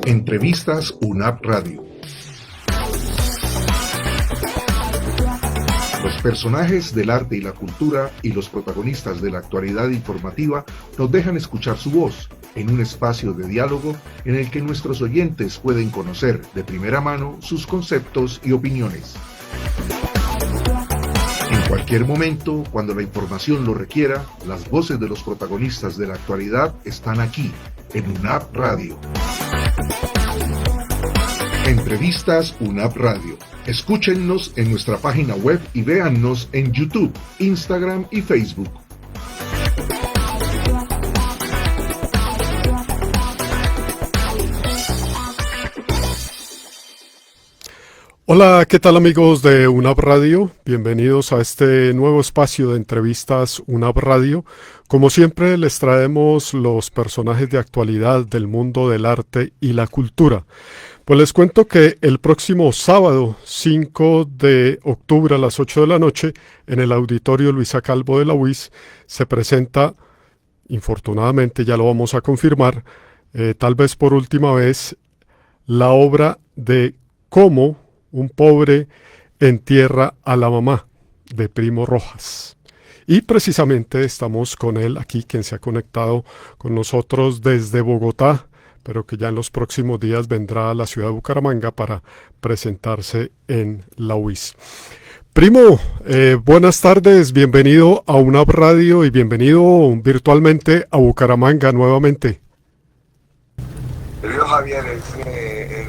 Entrevistas UNAP Radio. Los personajes del arte y la cultura y los protagonistas de la actualidad informativa nos dejan escuchar su voz en un espacio de diálogo en el que nuestros oyentes pueden conocer de primera mano sus conceptos y opiniones. En cualquier momento, cuando la información lo requiera, las voces de los protagonistas de la actualidad están aquí, en UNAP Radio. Entrevistas UNAP Radio. Escúchennos en nuestra página web y véannos en YouTube, Instagram y Facebook. Hola, ¿qué tal amigos de UNAP Radio? Bienvenidos a este nuevo espacio de entrevistas UNAP Radio. Como siempre les traemos los personajes de actualidad del mundo del arte y la cultura. Pues les cuento que el próximo sábado 5 de octubre a las 8 de la noche en el Auditorio Luisa Calvo de la UIS se presenta, infortunadamente ya lo vamos a confirmar, tal vez por última vez, la obra de Cómo un pobre entierra a la mamá, de Primo Rojas. Y precisamente estamos con él aquí, quien se ha conectado con nosotros desde Bogotá, pero que ya en los próximos días vendrá a la ciudad de Bucaramanga para presentarse en la UIS. Primo, buenas tardes, bienvenido a UNAP Radio y bienvenido virtualmente a Bucaramanga nuevamente. Querido Javier,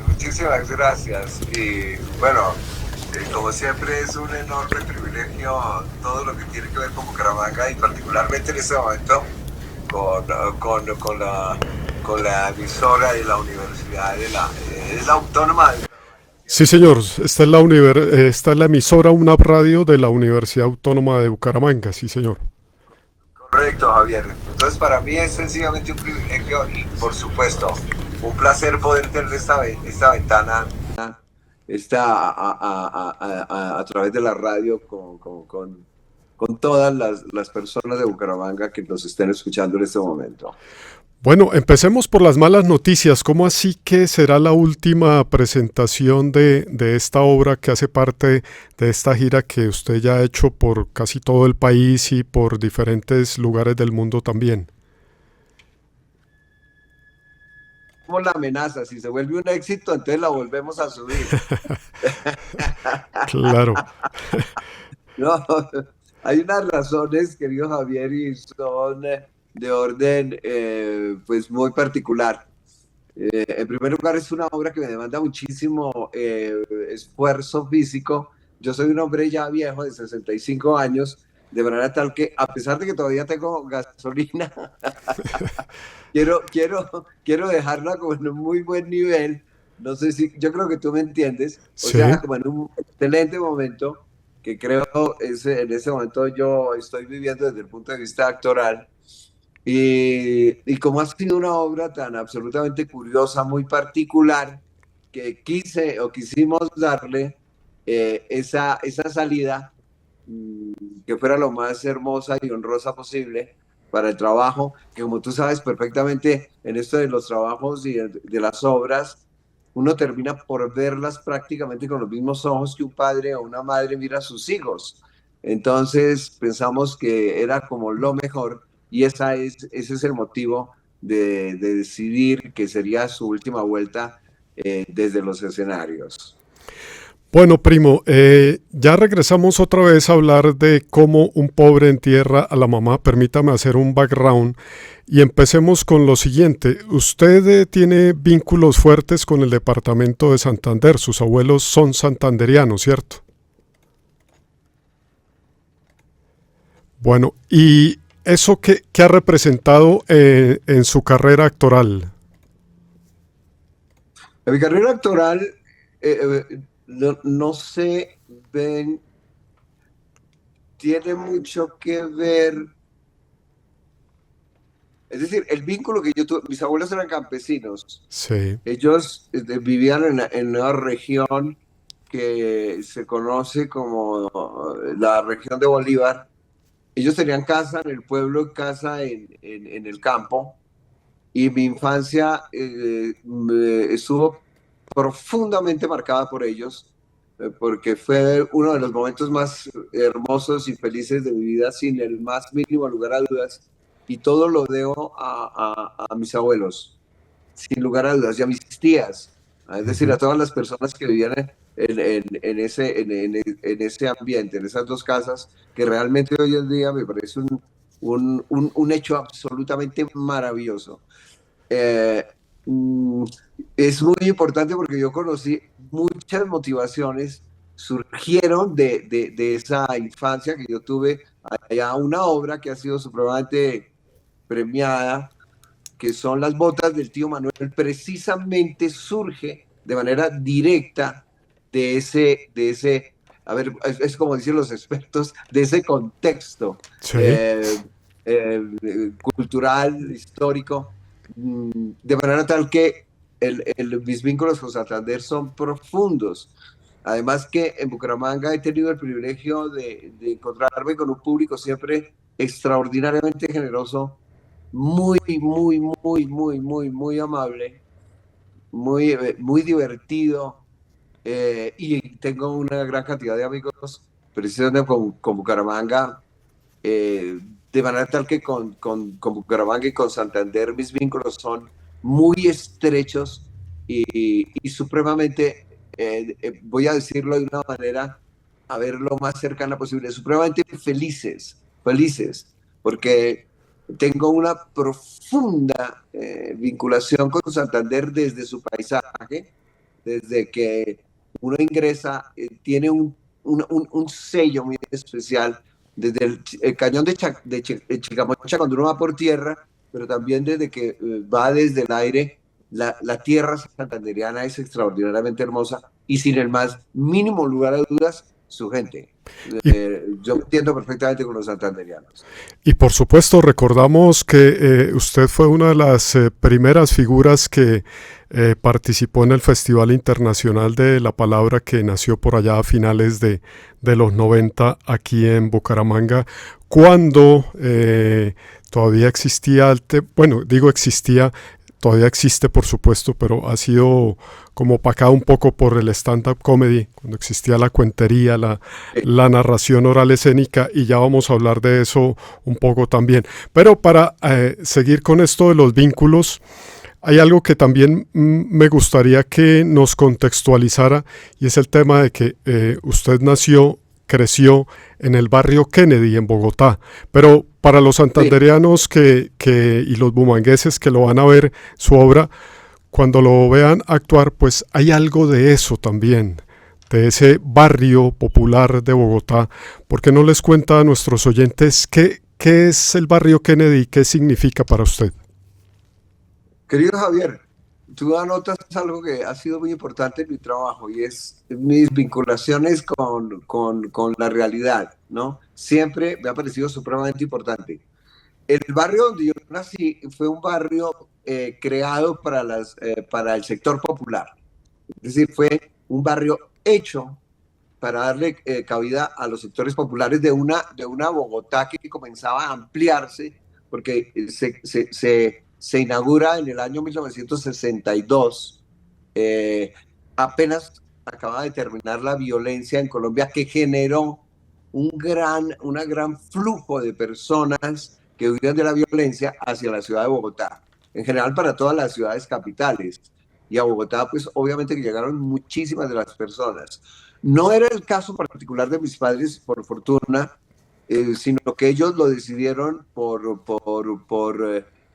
muchísimas gracias y bueno, como siempre es un enorme privilegio todo lo que tiene que ver con Bucaramanga y particularmente en este momento con la emisora de la Universidad es la Autónoma de... Sí señor, esta es la emisora UNAP Radio de la Universidad Autónoma de Bucaramanga, sí señor. Correcto, Javier. Entonces para mí es sencillamente un privilegio y por supuesto un placer poder tener esta ventana a través de la radio con todas las personas de Bucaramanga que nos estén escuchando en este momento. Bueno, empecemos por las malas noticias. ¿Cómo así que será la última presentación de esta obra que hace parte de esta gira que usted ya ha hecho por casi todo el país y por diferentes lugares del mundo también? Como la amenaza, si se vuelve un éxito, entonces la volvemos a subir. Claro. No, hay unas razones, querido Javier, y son de orden pues muy particular. En primer lugar, es una obra que me demanda muchísimo esfuerzo físico. Yo soy un hombre ya viejo, de 65 años, de manera tal que, a pesar de que todavía tengo gasolina, quiero dejarla como en un muy buen nivel. No sé si, yo creo que tú me entiendes. O Sí. sea, como en un excelente momento, que creo en ese momento yo estoy viviendo desde el punto de vista actoral. Y como ha sido una obra tan absolutamente curiosa, muy particular, que quisimos darle esa salida que fuera lo más hermosa y honrosa posible para el trabajo, que como tú sabes perfectamente, en esto de los trabajos y de las obras, uno termina por verlas prácticamente con los mismos ojos que un padre o una madre mira a sus hijos. Entonces pensamos que era como lo mejor y ese es el motivo de decidir que sería su última vuelta desde los escenarios. Bueno, primo, ya regresamos otra vez a hablar de cómo un pobre entierra a la mamá. Permítame hacer un background y empecemos con lo siguiente. Usted tiene vínculos fuertes con el departamento de Santander. Sus abuelos son santanderianos, ¿cierto? Bueno, ¿y eso qué ha representado en su carrera actoral? En mi carrera actoral... No sé, Ben, tiene mucho que ver, es decir, el vínculo que yo tuve, mis abuelos eran campesinos, Sí. ellos vivían en una región que se conoce como la región de Bolívar. Ellos tenían casa en el pueblo, casa en el campo, y mi infancia estuvo profundamente marcada por ellos, porque fue uno de los momentos más hermosos y felices de mi vida, sin el más mínimo lugar a dudas, y todo lo debo a mis abuelos, sin lugar a dudas, y a mis tías, es decir, a Ujú. todas las personas que vivían en ese ambiente, en esas dos casas, que realmente hoy en día me parece un hecho absolutamente maravilloso. Eh, mm, es muy importante porque yo conocí muchas motivaciones, surgieron de esa infancia que yo tuve, allá una obra que ha sido supremamente premiada, que son Las botas del tío Manuel, precisamente surge de manera directa a ver, es como dicen los expertos, de ese contexto Sí, eh, eh, cultural, histórico, de manera tal que mis vínculos con Santander son profundos. Además que en Bucaramanga he tenido el privilegio de encontrarme con un público siempre extraordinariamente generoso, muy, muy, muy, muy, muy, muy amable, muy divertido, y tengo una gran cantidad de amigos precisamente con Bucaramanga, eh, de manera tal que con Bucaramanga y con Santander mis vínculos son muy estrechos y supremamente, voy a decirlo de una manera, a ver lo más cercana posible, supremamente felices, felices, porque tengo una profunda vinculación con Santander desde su paisaje, desde que uno ingresa, tiene un sello muy especial, desde el cañón de Chicamocha cuando uno va por tierra, pero también desde que va desde el aire. La tierra santanderiana es extraordinariamente hermosa y sin el más mínimo lugar a dudas, su gente. y Yo me entiendo perfectamente con los santanderianos. Y por supuesto recordamos que usted fue una de las primeras figuras que participó en el Festival Internacional de la Palabra que nació por allá a finales de los 90 aquí en Bucaramanga, cuando todavía existía, bueno, digo existía, todavía existe por supuesto, pero ha sido como opacado un poco por el stand-up comedy, cuando existía la cuentería, la narración oral escénica, y ya vamos a hablar de eso un poco también. Pero para seguir con esto de los vínculos, hay algo que también me gustaría que nos contextualizara, y es el tema de que usted creció en el barrio Kennedy, en Bogotá, pero para los Sí, santandereanos y los bumangueses que lo van a ver su obra, cuando lo vean actuar, pues hay algo de eso también, de ese barrio popular de Bogotá. ¿Por qué no les cuenta a nuestros oyentes qué es el barrio Kennedy y qué significa para usted? querido Javier, tú anotas algo que ha sido muy importante en mi trabajo y es mis vinculaciones con la realidad, ¿no? Siempre me ha parecido supremamente importante. El barrio donde yo nací fue un barrio creado para el sector popular. Es decir, fue un barrio hecho para darle cabida a los sectores populares de una Bogotá que comenzaba a ampliarse, porque se inaugura en el año 1962, eh, apenas acaba de terminar la violencia en Colombia que generó una gran flujo de personas que huían de la violencia hacia la ciudad de Bogotá, en general para todas las ciudades capitales. Y a Bogotá, pues obviamente que llegaron muchísimas de las personas. No era el caso particular de mis padres, por fortuna, sino que ellos lo decidieron por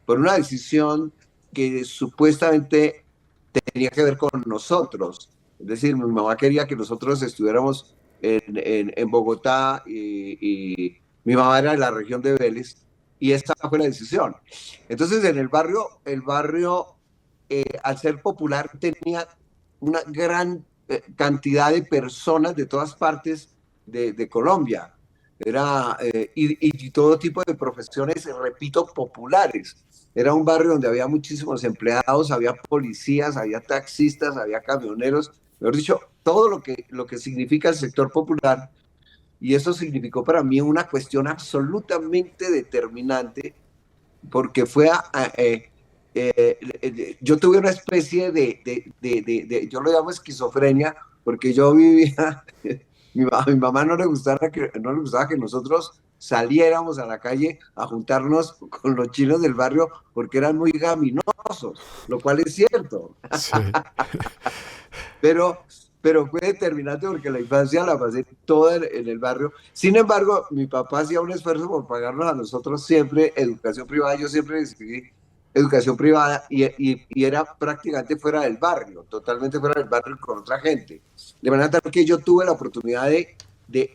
una decisión que supuestamente tenía que ver con nosotros. Es decir, mi mamá quería que nosotros estuviéramos en Bogotá y mi mamá era de la región de Vélez y esta fue la decisión. Entonces, en el barrio, al ser popular, tenía una gran cantidad de personas de todas partes de Colombia. Y todo tipo de profesiones, repito, populares. Era un barrio donde había muchísimos empleados, había policías, había taxistas, había camioneros, mejor dicho, todo lo que significa el sector popular. Y eso significó para mí una cuestión absolutamente determinante, porque yo tuve una especie yo lo llamo esquizofrenia, porque yo vivía, a mi mamá no le gustaba que nosotros saliéramos a la calle a juntarnos con los chinos del barrio porque eran muy gaminosos, lo cual es cierto. Sí, Pero, pero fue determinante porque la infancia la pasé toda en el barrio. Sin embargo, mi papá hacía un esfuerzo por pagarnos a nosotros siempre educación privada. Yo siempre decidí educación privada y era prácticamente fuera del barrio, totalmente fuera del barrio con otra gente. De manera tal que yo tuve la oportunidad de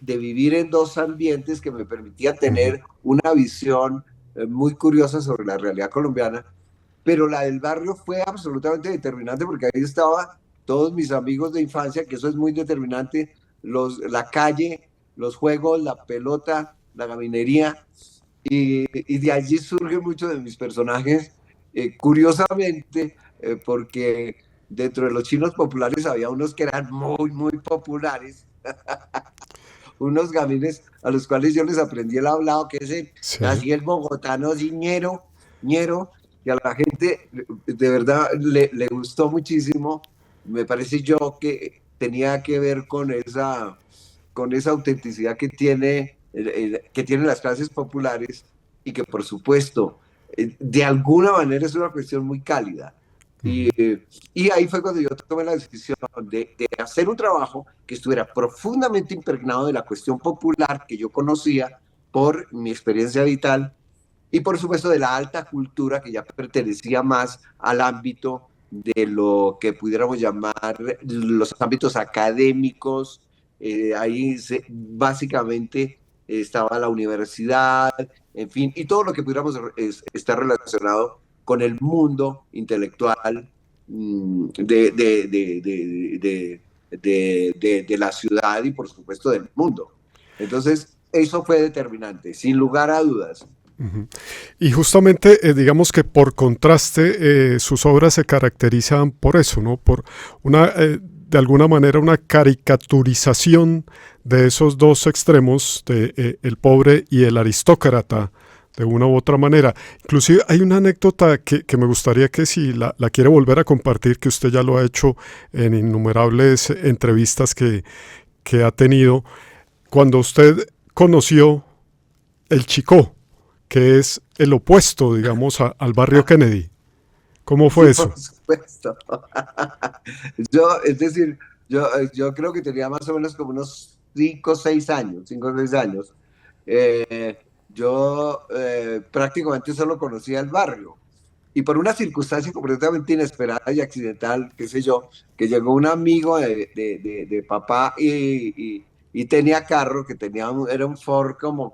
vivir en dos ambientes que me permitían ujú, tener una visión muy curiosa sobre la realidad colombiana, pero la del barrio fue absolutamente determinante porque ahí estaba todos mis amigos de infancia, que eso es muy determinante, la calle, los juegos, la pelota, la gaminería, y de allí surgen muchos de mis personajes, curiosamente, porque dentro de los chinos populares había unos que eran muy, muy populares, unos gamines a los cuales yo les aprendí el hablado, que es sí, así el bogotano, así ñero, ñero, y a la gente de verdad le gustó muchísimo. Me parece yo que tenía que ver con esa autenticidad que tienen las clases populares y que por supuesto de alguna manera es una cuestión muy cálida. Y, ujú, y ahí fue cuando yo tomé la decisión de hacer un trabajo que estuviera profundamente impregnado de la cuestión popular que yo conocía por mi experiencia vital y por supuesto de la alta cultura que ya pertenecía más al ámbito de lo que pudiéramos llamar los ámbitos académicos. Básicamente estaba la universidad, en fin, y todo lo que pudiéramos estar relacionado con el mundo intelectual de la ciudad y por supuesto del mundo. Entonces, eso fue determinante, sin lugar a dudas. ujú. Y justamente, digamos que por contraste, sus obras se caracterizan por eso, ¿no? Por de alguna manera, una caricaturización de esos dos extremos, de el pobre y el aristócrata, de una u otra manera. Inclusive hay una anécdota que me gustaría que si la quiere volver a compartir, que usted ya lo ha hecho en innumerables entrevistas que ha tenido, cuando usted conoció el Chicó, que es el opuesto, digamos, al barrio Kennedy. ¿Cómo Sí, fue por eso? supuesto. Es decir, yo creo que tenía más o menos como unos 5 o 6 años, 5 o 6 años. Yo prácticamente solo conocía el barrio. Y por una circunstancia completamente inesperada y accidental, qué sé yo, que llegó un amigo de papá y tenía carro, que era un Ford como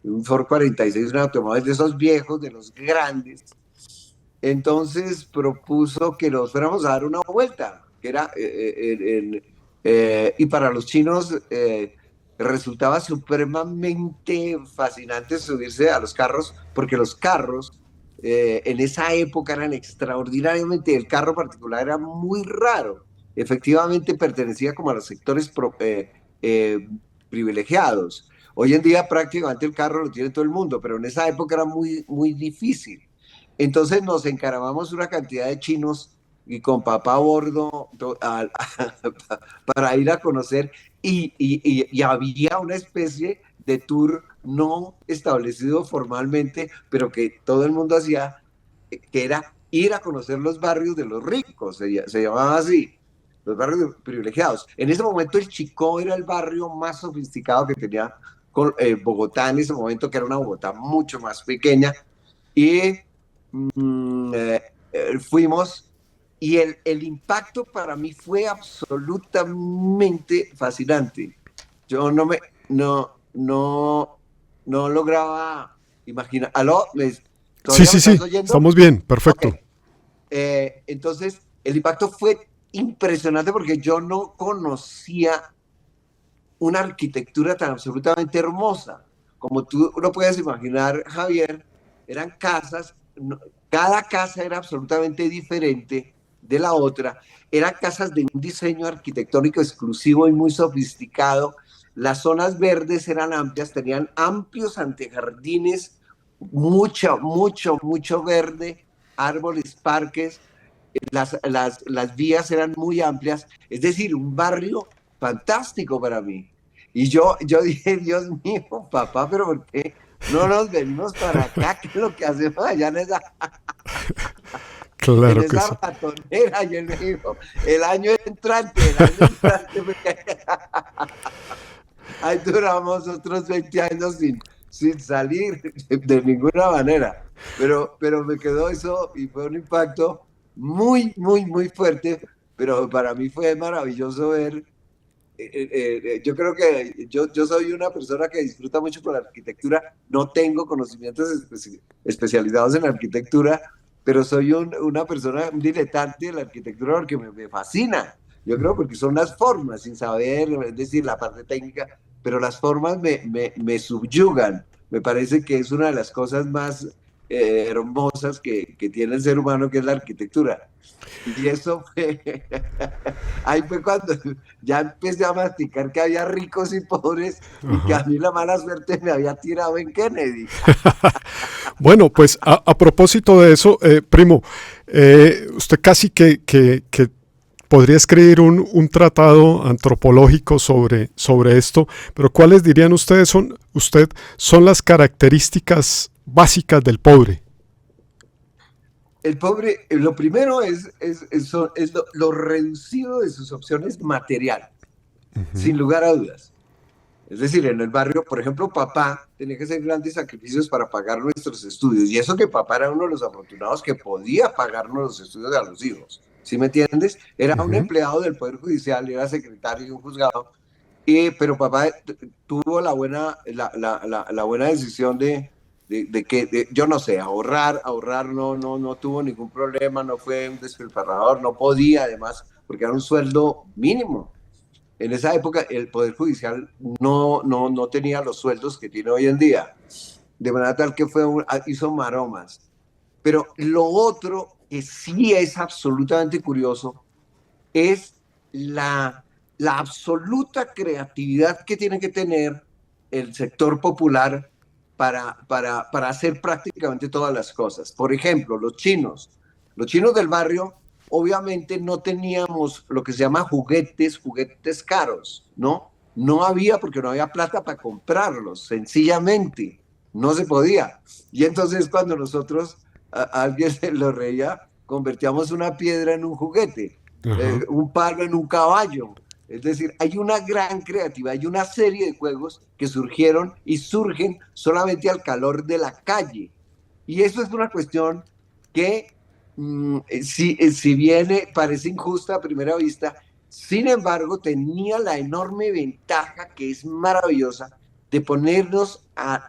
un Ford 46, un automóvil de esos viejos, de los grandes. Entonces propuso que nos fuéramos a dar una vuelta, que era, y para los chinos resultaba supremamente fascinante subirse a los carros, porque los carros en esa época eran extraordinariamente, el carro particular era muy raro, efectivamente pertenecía como a los sectores privilegiados. Hoy en día prácticamente el carro lo tiene todo el mundo, pero en esa época era muy, muy difícil. Entonces nos encaramamos una cantidad de chinos y con papá a bordo para ir a conocer y había una especie de tour no establecido formalmente, pero que todo el mundo hacía, que era ir a conocer los barrios de los ricos, se llamaba así, los barrios privilegiados. En ese momento el Chicó era el barrio más sofisticado que tenía Bogotá en ese momento, que era una Bogotá mucho más pequeña, y fuimos y el impacto para mí fue absolutamente fascinante. Yo no lograba imaginar. ¿Aló? Sí, ¿Todavía me sí, estás sí, oyendo? estamos bien, Ok. perfecto. Entonces, el impacto fue impresionante porque yo no conocía una arquitectura tan absolutamente hermosa. Como tú lo puedes imaginar, Javier, eran casas, cada casa era absolutamente diferente de la otra, eran casas de un diseño arquitectónico exclusivo y muy sofisticado. Las zonas verdes eran amplias, tenían amplios antejardines, mucho, mucho, mucho verde, árboles, parques, las vías eran muy amplias, es decir, un barrio fantástico para mí. Y yo dije, Dios mío, papá, pero ¿por qué no nos venimos para acá? ¿Qué es lo que hacemos allá en Claro que esa sí. ratonera? Y él me dijo, el año entrante, porque ahí duramos otros 20 años sin salir de ninguna manera. Pero me quedó eso y fue un impacto muy, muy, muy fuerte. Pero para mí fue maravilloso ver. Yo creo que yo soy una persona que disfruta mucho con la arquitectura. No tengo conocimientos especializados en la arquitectura, pero soy una persona, un diletante de la arquitectura porque me fascina. Yo creo porque son las formas, sin saber, es decir, la parte técnica, pero las formas me subyugan. Me parece que es una de las cosas más hermosas que tiene el ser humano, que es la arquitectura. Y eso fue, ahí fue cuando ya empecé a masticar que había ricos y pobres y que a Ajá. mí la mala suerte me había tirado en Kennedy. Bueno, pues a propósito de eso, primo, usted casi que podría escribir un tratado antropológico sobre esto, pero ¿cuáles dirían son las características básicas del pobre? El pobre, lo primero es lo reducido de sus opciones materiales, Ujú, sin lugar a dudas. Es decir, en el barrio, por ejemplo, papá tenía que hacer grandes sacrificios para pagar nuestros estudios. Y eso que papá era uno de los afortunados que podía pagarnos los estudios a los hijos. ¿Sí me entiendes? Era un ujú, empleado del Poder Judicial, era secretario de un juzgado. Pero papá tuvo la buena decisión de que, yo no sé, ahorrar no tuvo ningún problema, no fue un despilfarrador, no podía además, porque era un sueldo mínimo. En esa época el Poder Judicial no tenía los sueldos que tiene hoy en día, de manera tal que hizo maromas. Pero lo otro que sí es absolutamente curioso es la absoluta creatividad que tiene que tener el sector popular para hacer prácticamente todas las cosas. Por ejemplo, los chinos del barrio, obviamente no teníamos lo que se llama juguetes caros, ¿no? No había porque no había plata para comprarlos, sencillamente, no se podía. Y entonces cuando nosotros, a alguien se lo reía, convertíamos una piedra en un juguete, ajá, un palo en un caballo. Es decir, hay una gran creatividad, hay una serie de juegos que surgieron y surgen solamente al calor de la calle. Y eso es una cuestión que, si bien parece injusta a primera vista, sin embargo, tenía la enorme ventaja, que es maravillosa, de ponernos a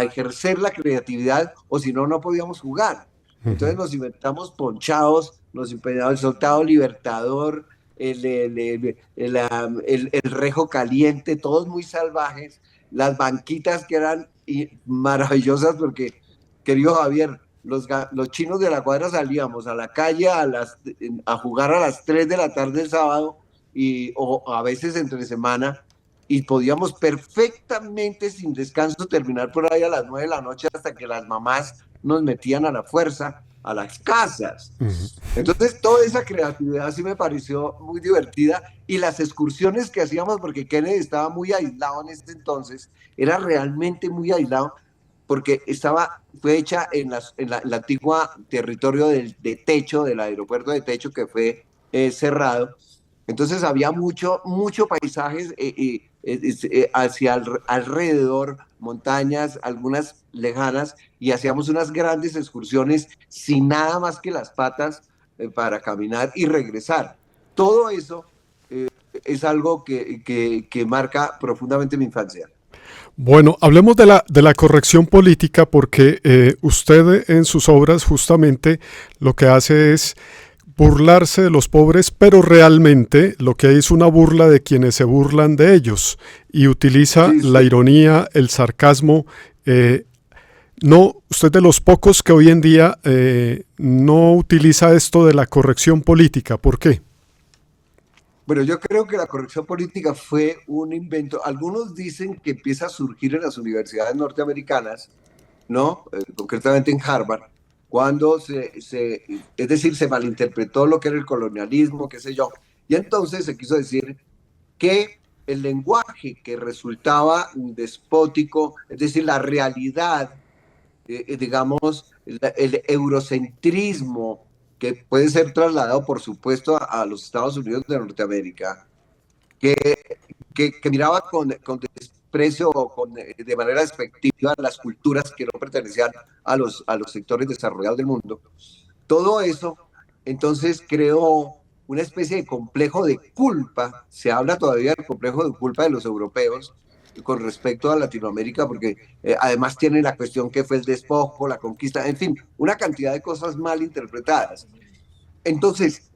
ejercer la creatividad, o si no, no podíamos jugar. Entonces ujú. nos inventamos ponchados, nos inventamos el soltado libertador, el rejo caliente, todos muy salvajes, las banquitas que eran maravillosas porque, querido Javier, los chinos de la cuadra salíamos a la calle a jugar a las 3 de la tarde el sábado o a veces entre semana y podíamos perfectamente sin descanso terminar por ahí a las 9 de la noche hasta que las mamás nos metían a la fuerza a las casas. Ujú. Entonces, toda esa creatividad sí me pareció muy divertida y las excursiones que hacíamos, porque Kennedy estaba muy aislado en ese entonces, era realmente muy aislado, porque fue hecha en la antigua territorio de Techo, del aeropuerto de Techo, que fue cerrado. Entonces había mucho paisajes hacia alrededor, montañas, algunas lejanas, y hacíamos unas grandes excursiones sin nada más que las patas para caminar y regresar. Todo eso es algo que marca profundamente mi infancia. Bueno, hablemos de la corrección política porque usted en sus obras justamente lo que hace es burlarse de los pobres, pero realmente lo que hay es una burla de quienes se burlan de ellos y utiliza Sí, la sí. ironía, el sarcasmo. No, usted de los pocos que hoy en día no utiliza esto de la corrección política. ¿Por qué? Bueno, yo creo que la corrección política fue un invento. Algunos dicen que empieza a surgir en las universidades norteamericanas, ¿no? Concretamente en Harvard. cuando es decir, se malinterpretó lo que era el colonialismo, qué sé yo. Y entonces se quiso decir que el lenguaje que resultaba despótico, es decir, la realidad, digamos, el eurocentrismo, que puede ser trasladado, por supuesto, a los Estados Unidos de Norteamérica, que, que miraba con desprecio o de manera despectiva las culturas que no pertenecían a los sectores desarrollados del mundo. Todo eso, entonces, creó una especie de complejo de culpa. Se habla todavía del complejo de culpa de los europeos con respecto a Latinoamérica, porque además tiene la cuestión que fue el despojo, la conquista, en fin, una cantidad de cosas mal interpretadas. Entonces,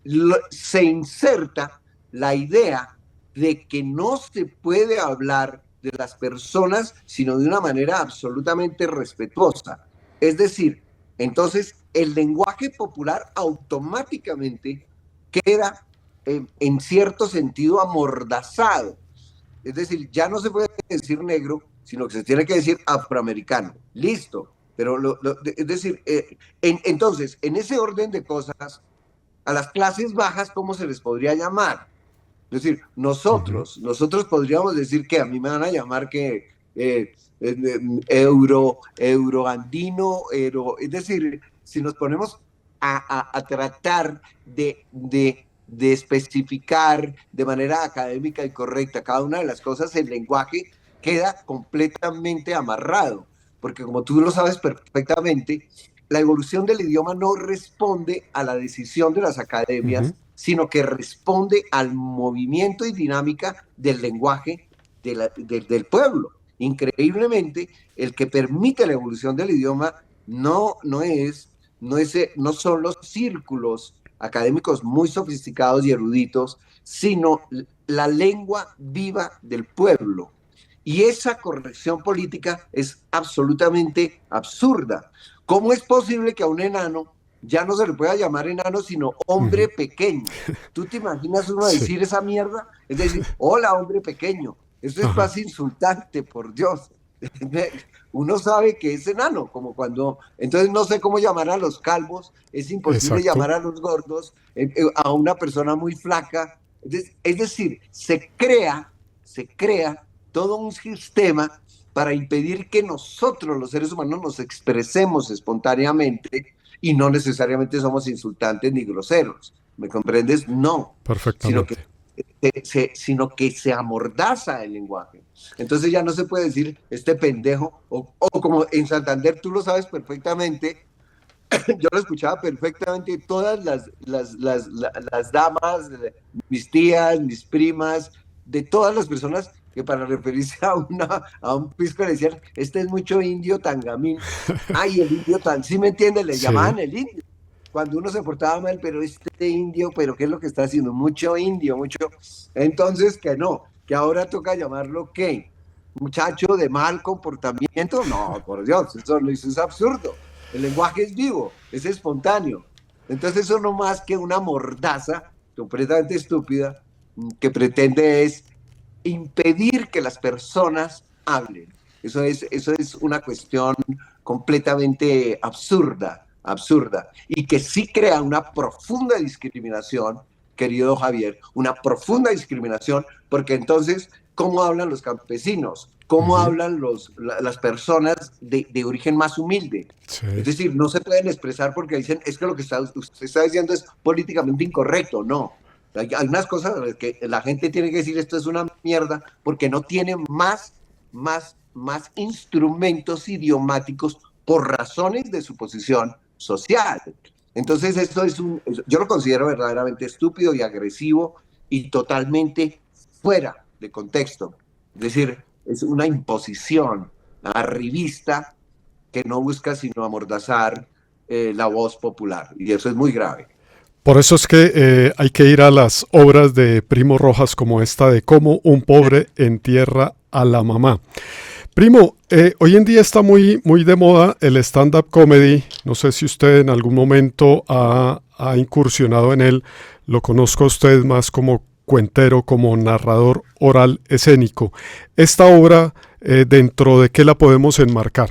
se inserta la idea de que no se puede hablar de las personas sino de una manera absolutamente respetuosa. Es decir, entonces el lenguaje popular automáticamente queda en cierto sentido amordazado. Es decir, ya no se puede decir negro, sino que se tiene que decir afroamericano. Listo. Pero es decir, entonces, en ese orden de cosas, a las clases bajas, ¿cómo se les podría llamar? Es decir, nosotros podríamos decir que a mí me van a llamar que euroandino, es decir, si nos ponemos a tratar de especificar de manera académica y correcta cada una de las cosas, el lenguaje queda completamente amarrado, porque como tú lo sabes perfectamente, la evolución del idioma no responde a la decisión de las academias, sino que responde al movimiento y dinámica del lenguaje del pueblo. Increíblemente, el que permite la evolución del idioma no son los círculos académicos muy sofisticados y eruditos, sino la lengua viva del pueblo. Y esa corrección política es absolutamente absurda. ¿Cómo es posible que a un enano ya no se le pueda llamar enano, sino hombre pequeño? ¿Tú te imaginas uno decir esa mierda? Es decir, hola, hombre pequeño. Eso es más insultante, por Dios. Uno sabe que es enano, como cuando... Entonces no sé cómo llamar a los calvos, es imposible llamar a los gordos, a una persona muy flaca. Es decir, se crea todo un sistema para impedir que nosotros, los seres humanos, nos expresemos espontáneamente y no necesariamente somos insultantes ni groseros. ¿Me comprendes? No. Perfectamente. Sino que se amordaza el lenguaje. Entonces ya no se puede decir este pendejo, o como en Santander tú lo sabes perfectamente, yo lo escuchaba perfectamente, todas las damas, mis tías, mis primas, de todas las personas que para referirse a un pisco le decían, este es mucho indio tangamín. Ay, el indio tan, ¿sí me entiende? Le llamaban el indio. Cuando uno se portaba mal, pero este indio, pero ¿qué es lo que está haciendo? Mucho indio, mucho. Entonces, que no, que ahora toca llamarlo ¿qué? Muchacho de mal comportamiento. No, por Dios, eso es absurdo. El lenguaje es vivo, es espontáneo. Entonces, eso no más que una mordaza completamente estúpida que pretende es impedir que las personas hablen. Eso es una cuestión completamente absurda, y que sí crea una profunda discriminación, querido Javier, una profunda discriminación, porque entonces, ¿cómo hablan los campesinos? ¿Cómo hablan las personas de origen más humilde? Sí. Es decir, no se pueden expresar porque dicen, es que lo que usted está diciendo es políticamente incorrecto. No. Hay unas cosas que la gente tiene que decir, esto es una mierda, porque no tiene más instrumentos idiomáticos por razones de su posición social. Entonces esto yo lo considero verdaderamente estúpido y agresivo y totalmente fuera de contexto. Es decir, es una imposición arribista que no busca sino amordazar la voz popular, y eso es muy grave. Por eso es que hay que ir a las obras de Primo Rojas como esta de Cómo un pobre entierra a la mamá. Primo, hoy en día está muy de moda el stand-up comedy. No sé si usted en algún momento ha incursionado en él. Lo conozco a usted más como cuentero, como narrador oral escénico. Esta obra, ¿dentro de qué la podemos enmarcar?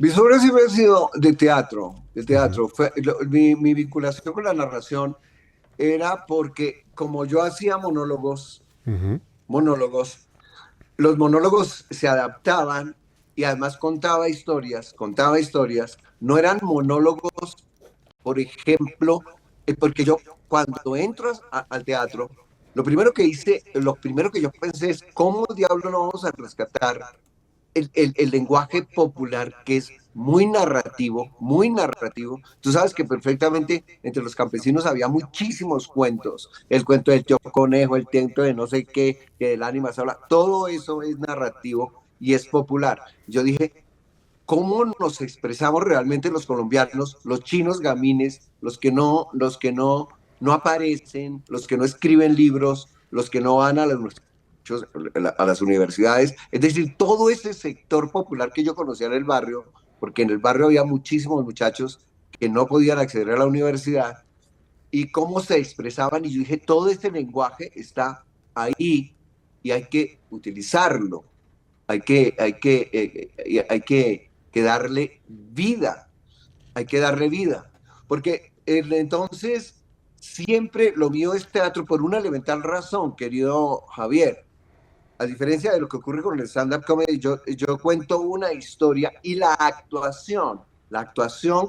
Mis obras siempre han sido de teatro, de Ujú, teatro. Mi vinculación con la narración era porque como yo hacía ujú, monólogos, los monólogos se adaptaban y además contaba historias, no eran monólogos, por ejemplo, porque yo cuando entro al teatro, lo primero que yo pensé es cómo diablo no vamos a rescatar el lenguaje popular que es muy narrativo, muy narrativo. Tú sabes que perfectamente entre los campesinos había muchísimos cuentos. El cuento del tío conejo, el cuento de no sé qué, que del ánima se habla. Todo eso es narrativo y es popular. Yo dije, ¿cómo nos expresamos realmente los colombianos, los chinos gamines, no aparecen, los que no escriben libros, los que no van a las universidades? Es decir, todo ese sector popular que yo conocía en el barrio, porque en el barrio había muchísimos muchachos que no podían acceder a la universidad, y cómo se expresaban, y yo dije, todo este lenguaje está ahí y hay que utilizarlo, hay que darle vida, hay que darle vida. Porque entonces siempre lo mío es teatro por una elemental razón, querido Javier. A diferencia de lo que ocurre con el stand-up comedy, yo cuento una historia y la actuación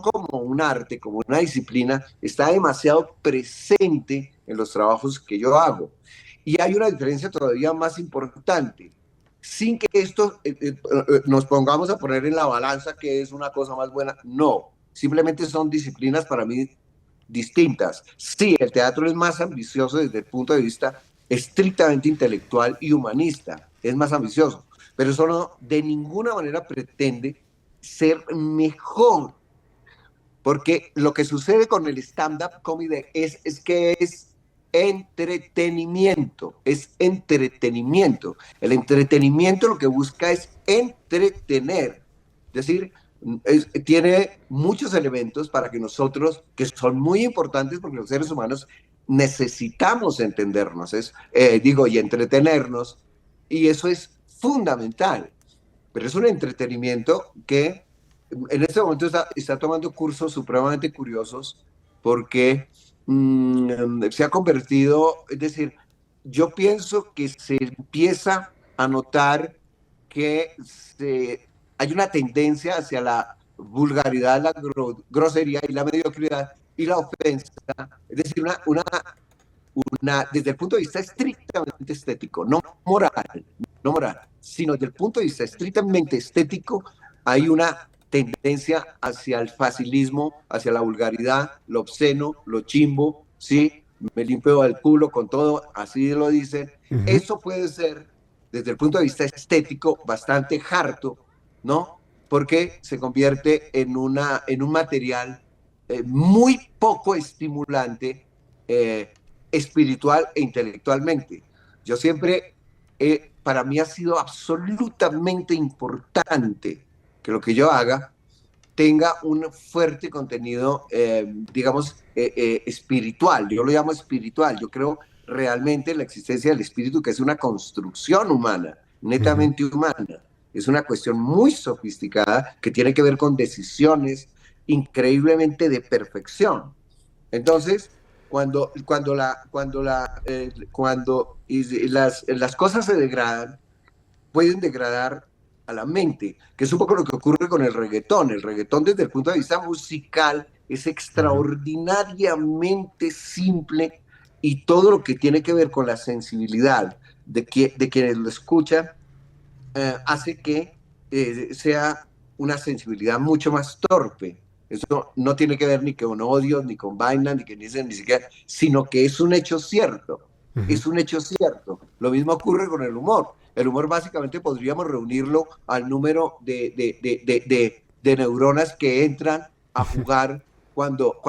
como un arte, como una disciplina, está demasiado presente en los trabajos que yo hago. Y hay una diferencia todavía más importante. Sin que esto nos pongamos a poner en la balanza que es una cosa más buena, no. Simplemente son disciplinas para mí distintas. Sí, el teatro es más ambicioso desde el punto de vista estrictamente intelectual y humanista, es más ambicioso, pero eso no de ninguna manera pretende ser mejor, porque lo que sucede con el stand-up comedy es que es entretenimiento, es entretenimiento. El entretenimiento lo que busca es entretener, es decir, tiene muchos elementos para que nosotros, que son muy importantes porque los seres humanos necesitamos entendernos, y entretenernos, y eso es fundamental, pero es un entretenimiento que en este momento está tomando cursos supremamente curiosos porque se ha convertido, es decir, yo pienso que se empieza a notar que hay una tendencia hacia la vulgaridad, la grosería y la mediocridad y la ofensa, es decir, desde el punto de vista estrictamente estético, no moral, sino desde el punto de vista estrictamente estético, hay una tendencia hacia el facilismo, hacia la vulgaridad, lo obsceno, lo chimbo, ¿sí? Me limpio el culo con todo, así lo dicen. ujú. Eso puede ser, desde el punto de vista estético, bastante harto, ¿no? Porque se convierte en un material muy poco estimulante, espiritual e intelectualmente. Yo siempre, para mí ha sido absolutamente importante que lo que yo haga tenga un fuerte contenido, digamos, espiritual. Yo lo llamo espiritual. Yo creo realmente en la existencia del espíritu, que es una construcción humana, Ujú. netamente humana. Es una cuestión muy sofisticada que tiene que ver con decisiones increíblemente de perfección. Entonces, las cosas se degradan, pueden degradar a la mente, que es un poco lo que ocurre con el reggaetón. El reggaetón desde el punto de vista musical es Ujú. extraordinariamente simple y todo lo que tiene que ver con la sensibilidad de quienes lo escuchan hace que sea una sensibilidad mucho más torpe. Eso no tiene que ver ni con odios, ni con vainas, ni siquiera, sino que es un hecho cierto. Ujú. Es un hecho cierto. Lo mismo ocurre con el humor. El humor básicamente podríamos reunirlo al número de neuronas que entran a jugar cuando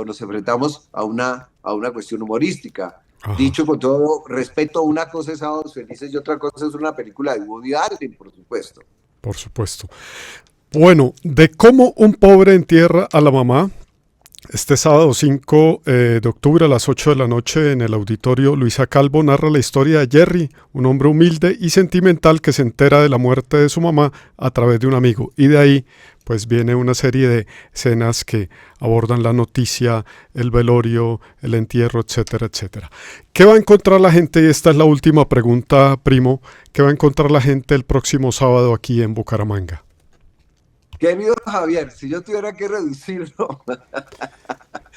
nos enfrentamos a una cuestión humorística. Ajá, Dicho con todo respeto, una cosa es Sábados Felices y otra cosa es una película de Woody Allen, por supuesto. por supuesto. Bueno, de cómo un pobre entierra a la mamá. Este sábado 5 de octubre a las 8 de la noche en el auditorio Luisa Calvo narra la historia de Jerry, un hombre humilde y sentimental que se entera de la muerte de su mamá a través de un amigo y de ahí pues viene una serie de escenas que abordan la noticia, el velorio, el entierro, etcétera, etcétera. ¿Qué va a encontrar la gente? Y esta es la última pregunta, primo. ¿Qué va a encontrar la gente el próximo sábado aquí en Bucaramanga? Querido Javier, si yo tuviera que reducirlo,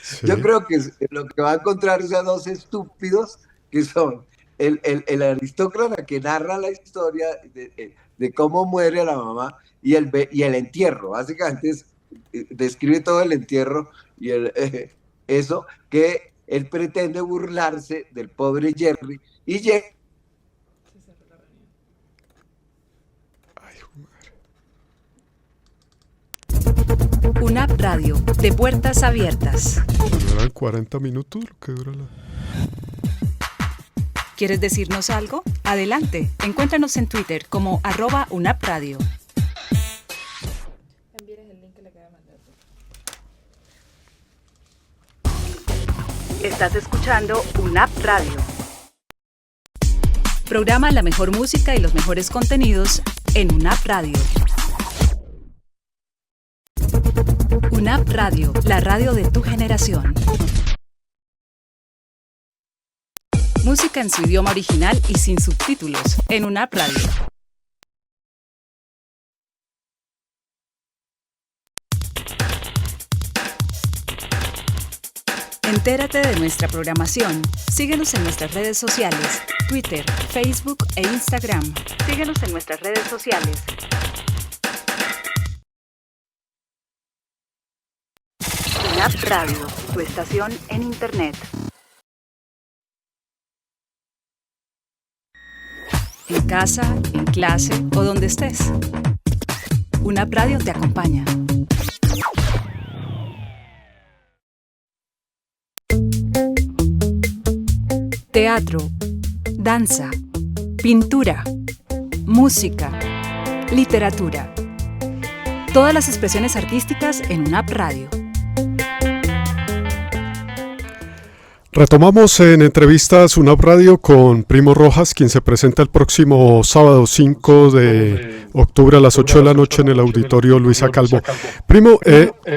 Sí. yo creo que lo que va a encontrar es a dos estúpidos que son el aristócrata que narra la historia de cómo muere la mamá y el entierro. Básicamente describe todo el entierro y eso que él pretende burlarse del pobre Jerry y Jerry. UNAP Radio, de puertas abiertas. ¿Eran 40 minutos lo que dura la...? ¿Quieres decirnos algo? Adelante, encuéntranos en Twitter como @UNAPRadio. Estás escuchando UNAP Radio. Programa la mejor música y los mejores contenidos en UNAP Radio. UNAP Radio, la radio de tu generación. Música en su idioma original y sin subtítulos en UNAP Radio. Entérate de nuestra programación. Síguenos en nuestras redes sociales, Twitter, Facebook e Instagram. Síguenos en nuestras redes sociales. UNAP Radio, tu estación en Internet. En casa, en clase o donde estés. UNAP Radio te acompaña. Teatro, danza, pintura, música, literatura. Todas las expresiones artísticas en UNAP Radio. Retomamos en entrevistas UNAP Radio con Primo Rojas, quien se presenta el próximo sábado 5 de octubre a las 8 de la noche en el Auditorio Luisa Calvo. Primo,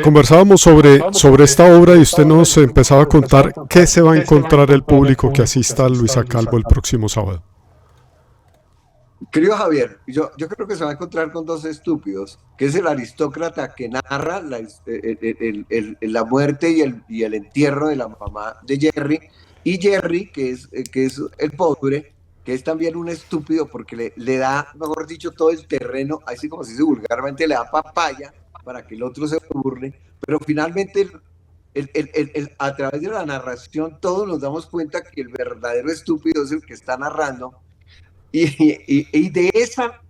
conversábamos sobre esta obra y usted nos empezaba a contar qué se va a encontrar el público que asista a Luisa Calvo el próximo sábado. Querido Javier, yo creo que se va a encontrar con dos estúpidos, que es el aristócrata que narra la muerte y el entierro de la mamá de Jerry, y Jerry, que es el pobre, que es también un estúpido porque le da, mejor dicho, todo el terreno, así como se dice vulgarmente, le da papaya para que el otro se burle, pero finalmente a través de la narración todos nos damos cuenta que el verdadero estúpido es el que está narrando. Y de esa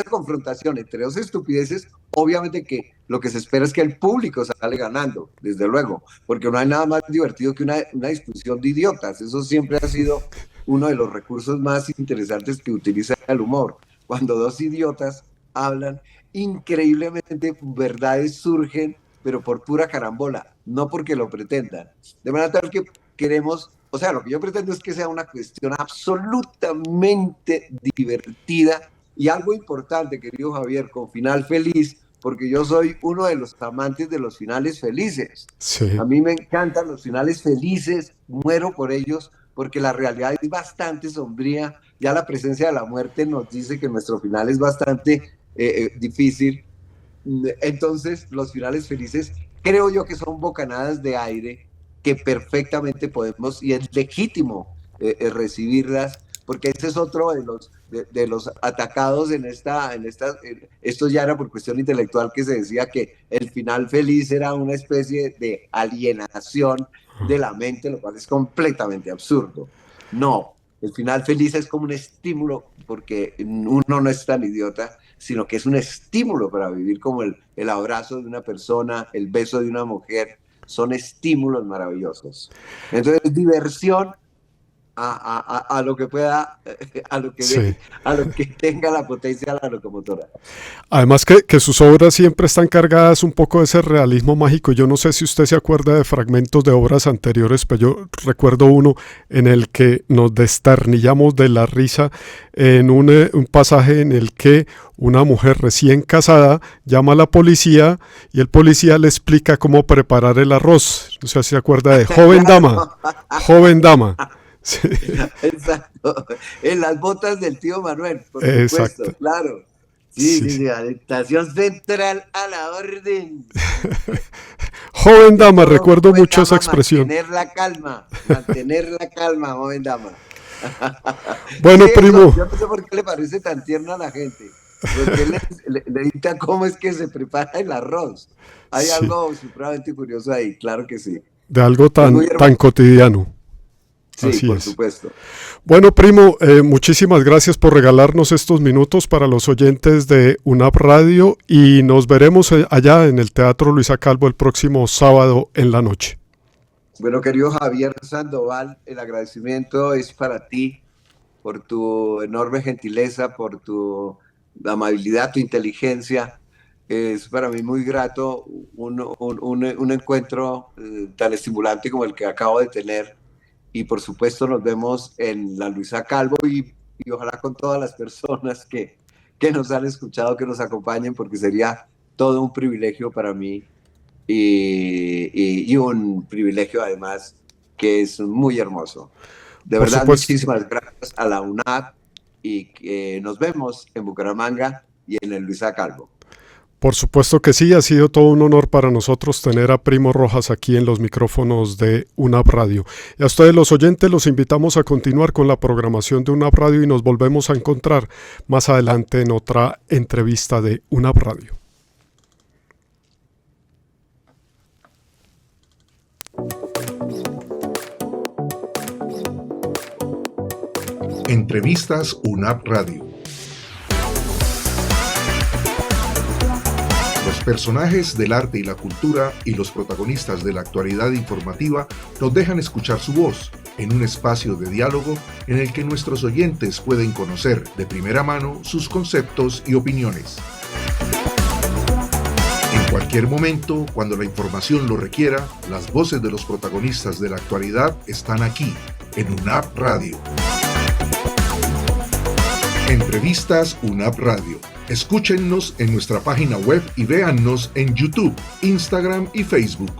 confrontación entre dos estupideces, obviamente que lo que se espera es que el público sale ganando, desde luego, porque no hay nada más divertido que una discusión de idiotas. Eso siempre ha sido uno de los recursos más interesantes que utiliza el humor. Cuando dos idiotas hablan, increíblemente verdades surgen, pero por pura carambola, no porque lo pretendan. De manera tal que queremos... O sea, lo que yo pretendo es que sea una cuestión absolutamente divertida y algo importante, querido Javier, con final feliz, porque yo soy uno de los amantes de los finales felices. Sí. A mí me encantan los finales felices, muero por ellos, porque la realidad es bastante sombría. Ya la presencia de la muerte nos dice que nuestro final es bastante difícil. Entonces, los finales felices creo yo que son bocanadas de aire que perfectamente podemos, y es legítimo recibirlas, porque ese es otro de los atacados esto ya era por cuestión intelectual, que se decía que el final feliz era una especie de alienación de la mente, lo cual es completamente absurdo. No, el final feliz es como un estímulo, porque uno no es tan idiota, sino que es un estímulo para vivir, como el abrazo de una persona, el beso de una mujer. Son estímulos maravillosos. Entonces, diversión a lo que pueda, Sí. a lo que tenga la potencia de la locomotora. Además que sus obras siempre están cargadas un poco de ese realismo mágico. Yo no sé si usted se acuerda de fragmentos de obras anteriores, pero yo recuerdo uno en el que nos desternillamos de la risa en un pasaje en el que una mujer recién casada llama a la policía y el policía le explica cómo preparar el arroz. No sé si se acuerda de joven dama, joven dama. Sí. Exacto. En las botas del tío Manuel, por Exacto. supuesto, claro. Sí, Sí, sí, sí. sí, estación central a la orden. Joven De dama, todo, recuerdo joven mucho esa dama, expresión. mantener la calma, joven dama. Bueno, Sí, eso, primo, yo no sé por qué le parece tan tierno a la gente, porque le dicta cómo es que se prepara el arroz. Hay sí, algo supremamente curioso ahí, claro que sí. de algo Es muy tan hermoso. cotidiano. Sí, Así por es. supuesto. Bueno, primo, muchísimas gracias por regalarnos estos minutos para los oyentes de UNAP Radio y nos veremos allá en el Teatro Luisa Calvo el próximo sábado en la noche. Bueno, querido Javier Sandoval, el agradecimiento es para ti por tu enorme gentileza, por tu amabilidad, tu inteligencia. Es para mí muy grato un encuentro tan estimulante como el que acabo de tener. Y por supuesto nos vemos en la Luisa Calvo y ojalá con todas las personas que nos han escuchado, que nos acompañen, porque sería todo un privilegio para mí y un privilegio además que es muy hermoso. De Por verdad, supuesto, muchísimas gracias a la UNAP y nos vemos en Bucaramanga y en el Luisa Calvo. por supuesto que sí, ha sido todo un honor para nosotros tener a Primo Rojas aquí en los micrófonos de UNAP Radio. Y a ustedes los oyentes los invitamos a continuar con la programación de UNAP Radio y nos volvemos a encontrar más adelante en otra entrevista de UNAP Radio. Entrevistas UNAP Radio. Los personajes del arte y la cultura y los protagonistas de la actualidad informativa nos dejan escuchar su voz en un espacio de diálogo en el que nuestros oyentes pueden conocer de primera mano sus conceptos y opiniones. En cualquier momento, cuando la información lo requiera, las voces de los protagonistas de la actualidad están aquí, en UNAP Radio. Entrevistas UNAP Radio. Escúchennos en nuestra página web y véannos en YouTube, Instagram y Facebook.